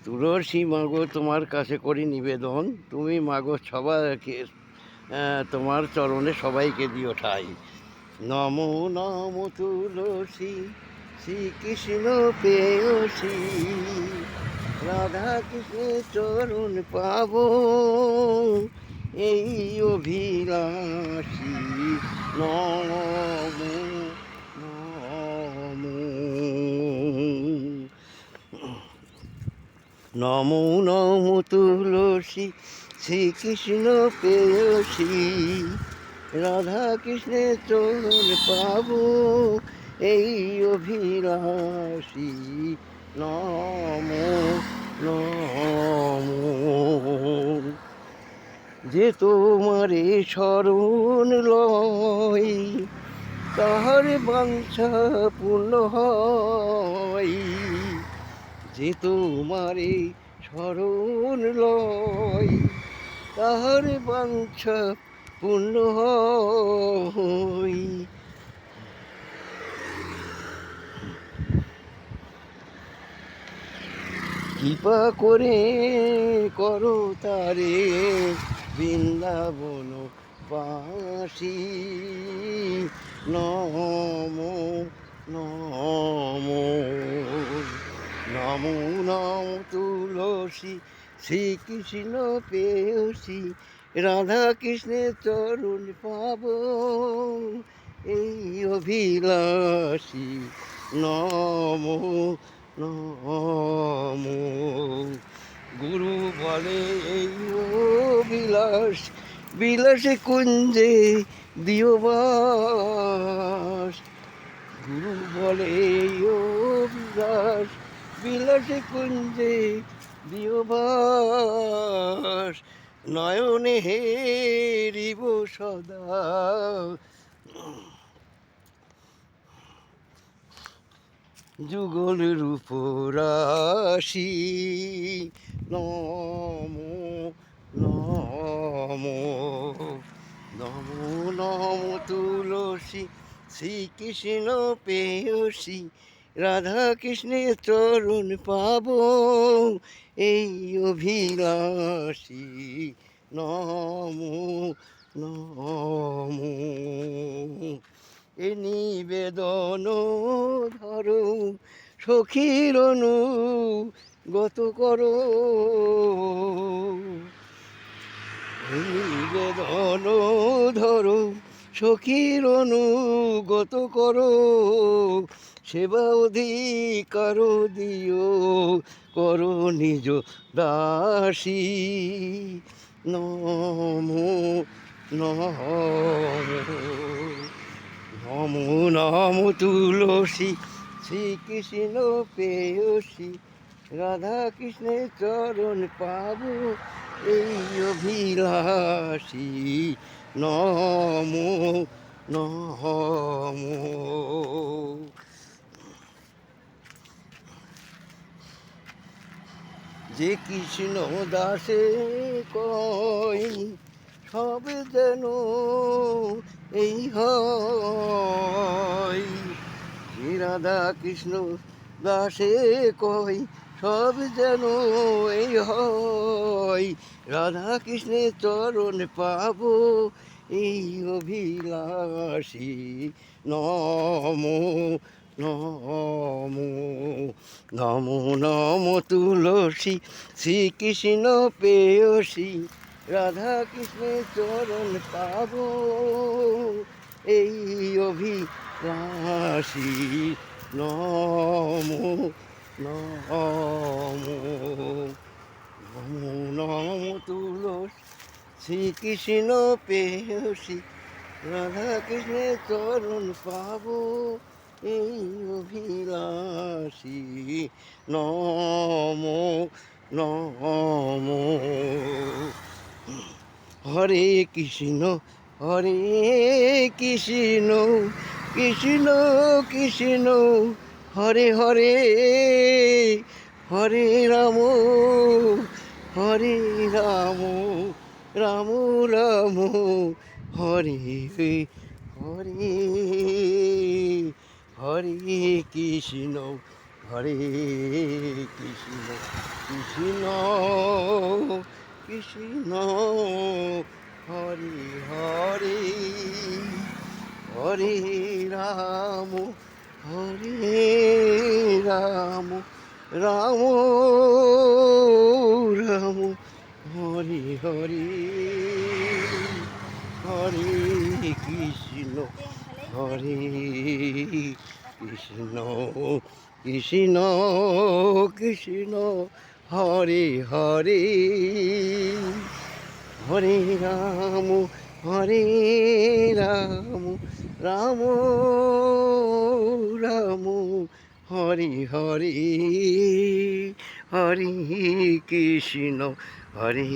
তুলসী মাগো তোমার কাছে করি নিবেদন, তুমি মাগো সবাইকে তোমার চরণে সবাইকে দিও ঠাই। নমো নমো তুলসী শ্রীকৃষ্ণ প্রেয়সী, রাধা কৃষ্ণের চরণ পাব এই অভিলাষী। নমো নমো নমো নমো তুলসী শ্রীকৃষ্ণ প্রেয়সী, রাধা কৃষ্ণের চরণ পাব এই অভিলাষী। নমো নমো যে তোমারে শরণ লয়, তাহার বাঞ্ছা পূর্ণ হয়। যে তোমারে শরণ লয়, তাহার বাঞ্ছা পূর্ণ হয়। কৃপা করে করো তারে বৃন্দাবন বাসী। নমো নমো নমো নমো তুলসী শ্রীকৃষ্ণ প্রেয়সী, রাধা কৃষ্ণের চরণ পাব এই অভিলাষী। নমো নমো গুরু বলে এই অভিলাষ, বিলাসে কুঞ্জে দিও বাস। গুরু বলে এই অভিলাষ, বিলাসে কুঞ্জে দিও বাস। নয়নে হেরিব সদা যুগল রূপ রাশি। নমো নমো নমো নমো তুলসী শ্রীকৃষ্ণ প্রেয়সী, রাধা কৃষ্ণের চরণ পাব এই অভিলাষী। নমো নমো এ নিবেদন ধরো সখীর অনুগত করো। নিবেদন ধরো সখীর অনুগত করো, সেবা অধিকার দিও করো নিজ দাসী। নমো নমো নমো নমো তুলসী শ্রীকৃষ্ণ প্রেয়সী, রাধা কৃষ্ণের চরণ পাব এই অভিলাষী। নমো নমো যে কৃষ্ণ দাসে কয় সব যেন এই হয়। যে রাধা কৃষ্ণ দাসে কয় সব যেন এই হয়, রাধা কৃষ্ণের চরণ পাব এই অভিলাষী। নমো নমো নমো নমো তুলসী শ্রীকৃষ্ণ প্রেয়সী, রাধা কৃষ্ণের চরণ পাব এই অভিলাষী। নমো নমো নমো নমো তুলসী শ্রীকৃষ্ণ প্রেয়সী, রাধা কৃষ্ণের চরণ পাব এই অভিলাষী। নমো নমো হরে কৃষ্ণ হরে কৃষ্ণ কৃষ্ণ কৃষ্ণ হরে হরে, হরে রাম হরে রাম রাম রাম হরে হরে, হরে কৃষ্ণ হরে কৃষ্ণ কৃষ্ণ কৃষ্ণ হরি হরি হরে রাম হরে রাম রাম রাম হরে হরে হরে কৃষ্ণ হরে কৃষ্ণ কৃষ্ণ কৃষ্ণ হরে হরে হরে রাম রাম রাম হরে হরে হরে কৃষ্ণ হরে